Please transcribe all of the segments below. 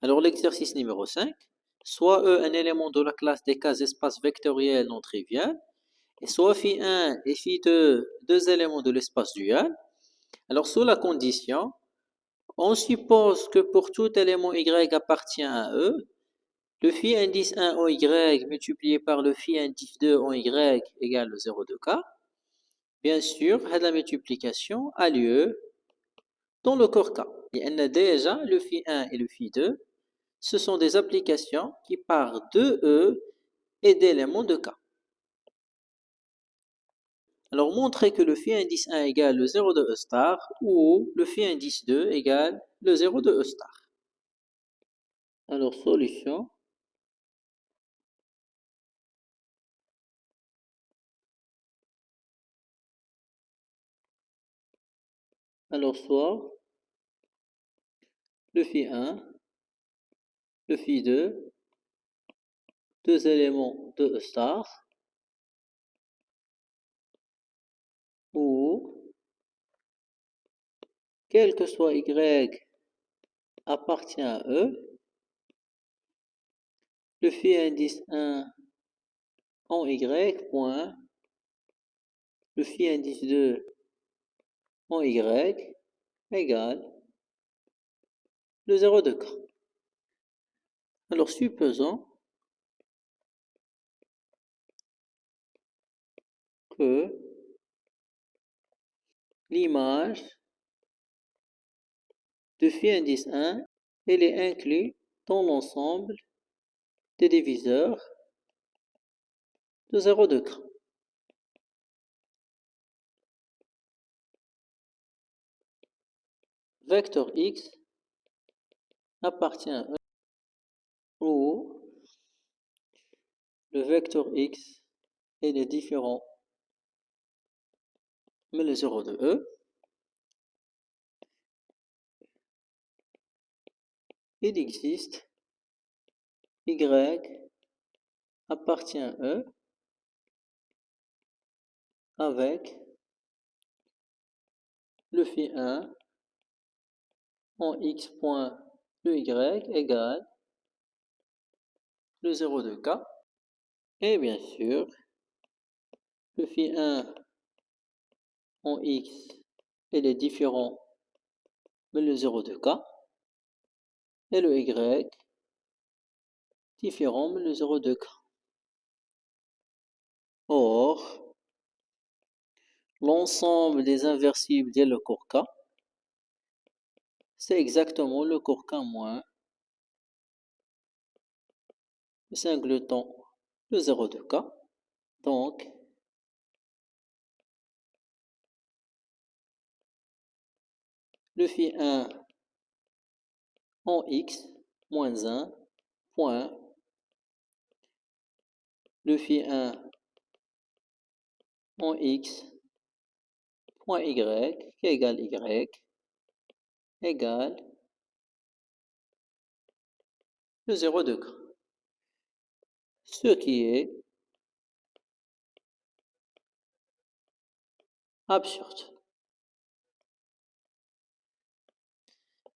Alors l'exercice numéro 5, soit E un élément de la classe des cases espace vectoriel non trivial, et soit phi1 et phi2 deux éléments de l'espace dual. Alors sous la condition, on suppose que pour tout élément y appartient à E, le phi indice 1 en y multiplié par le phi indice 2 en y égale 0 de k. Bien sûr, la multiplication a lieu dans le corps K. Et déjà, le phi 1 et le phi 2, ce sont des applications qui partent de E et d'éléments de K. Alors, montrer que le phi indice 1 égale le 0 de E star ou le phi indice 2 égale le 0 de E star. Alors, solution. Alors, soit le phi 1, le phi 2, deux éléments de E star, ou quel que soit y appartient à E, le phi indice 1 en y point le phi indice 2 en y égale le 0 de k. Alors supposons que l'image de phi indice 1 elle est inclue dans l'ensemble des diviseurs de 0 de k. Vecteur x appartient à E où le vecteur x est différent mais le 0 de E. Il existe y appartient à E avec le phi 1 en x point le y égale le 0 de k. Et bien sûr, le phi 1 en x est différent mais le 0 de k. Et le y différent mais le 0 de k. Or, l'ensemble des inversibles dès le cours K, c'est exactement le cours K moins le singleton le 0 de K. Donc, le phi 1 en x moins 1 point le phi 1 en x point y qui égale y égale le 0 de k. Ce qui est absurde.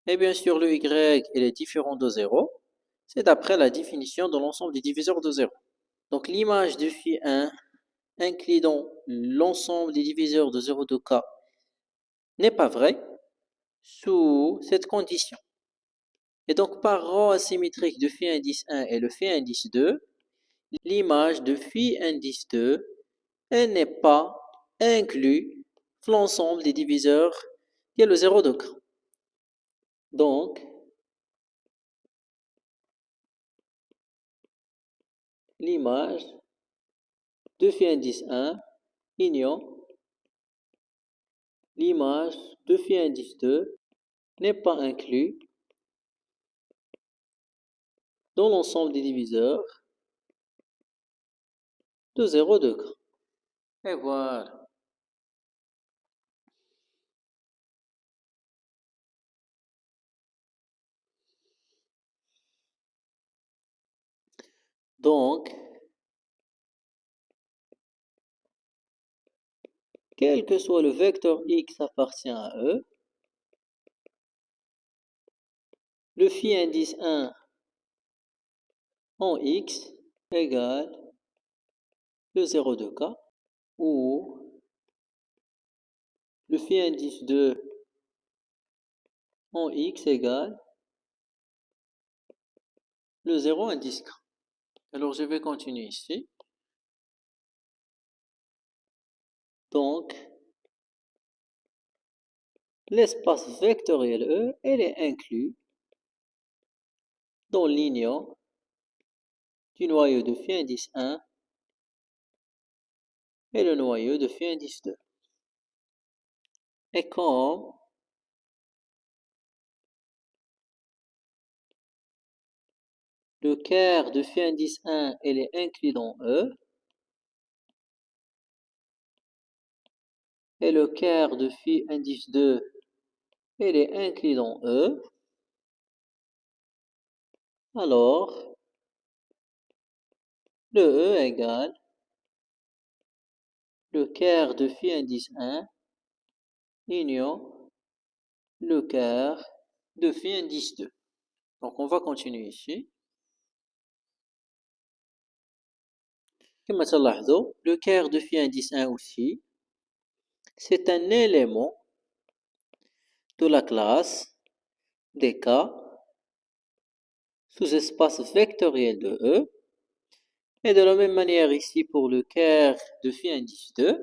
Et bien sûr, le y est différent de 0. C'est d'après la définition de l'ensemble des diviseurs de 0. Donc l'image de phi 1 incluant l'ensemble des diviseurs de 0 de k n'est pas vraie sous cette condition. Et donc par rang asymétrique de phi indice 1 et le phi indice 2, l'image de phi indice 2 elle n'est pas inclue dans l'ensemble des diviseurs qui est le 0 de k. Donc, l'image de phi indice 1 ignore l'image de phi indice 2 n'est pas inclue dans l'ensemble des diviseurs de 0 de k. Et voilà. Donc, quel que soit le vecteur x appartient à E, le phi indice 1 en X égale le 0 de K, ou le phi indice 2 en X égale le 0 indice K. Alors, je vais continuer ici. Donc, l'espace vectoriel E, elle est inclus dans l'union du noyau de phi indice 1 et le noyau de phi indice 2. Et comme le quart de phi indice 1, elle est inclus dans E, et le quart de phi indice 2, elle est inclus dans E, alors le E égale le quart de phi indice 1 union le quart de phi indice 2. Donc, on va continuer ici. Comme تلاحظوا, le quart de phi indice 1 aussi, c'est un élément de la classe des cas sous espace vectoriel de E. Et de la même manière ici pour le quart de phi indice 2.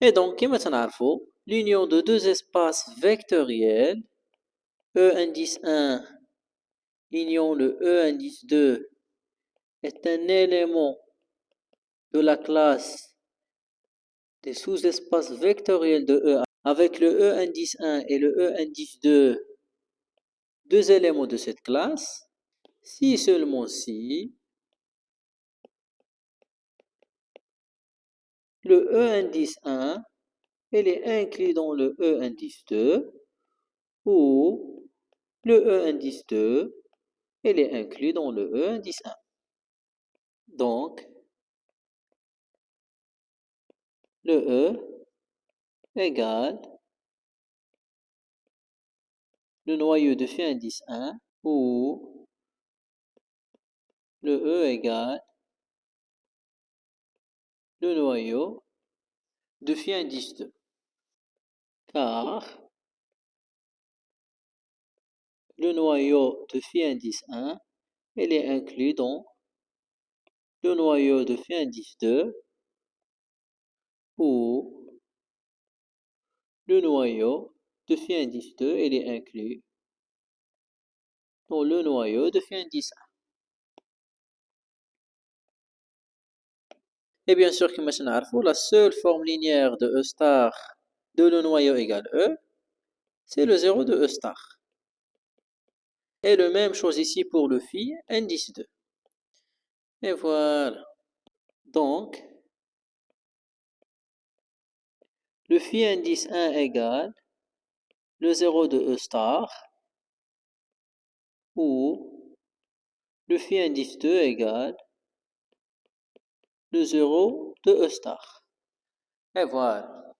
Et donc, comme تنعرفوا, l'union de deux espaces vectoriels, E indice 1 union le E indice 2, est un élément de la classe des sous-espaces vectoriels de E avec le E indice 1 et le E indice 2, deux éléments de cette classe, si seulement si le E indice 1 elle est inclus dans le E indice 2 ou le E indice 2 elle est inclus dans le E indice 1. Donc, le E égale le noyau de phi indice 1 ou le E égale le noyau de phi indice 2. Car le noyau de phi indice 1 elle est inclus dans le noyau de phi indice 2 ou le noyau de phi indice 2 elle est inclus dans le noyau de phi indice 1. Et bien sûr, comme je n'arrive la seule forme linéaire de E star de le noyau égale E, c'est le 0 de E star. Et la même chose ici pour le phi indice 2. Et voilà. Donc, le phi indice 1 égale le 0 de E star ou le phi indice 2 égale le 0 de E star. Et voilà.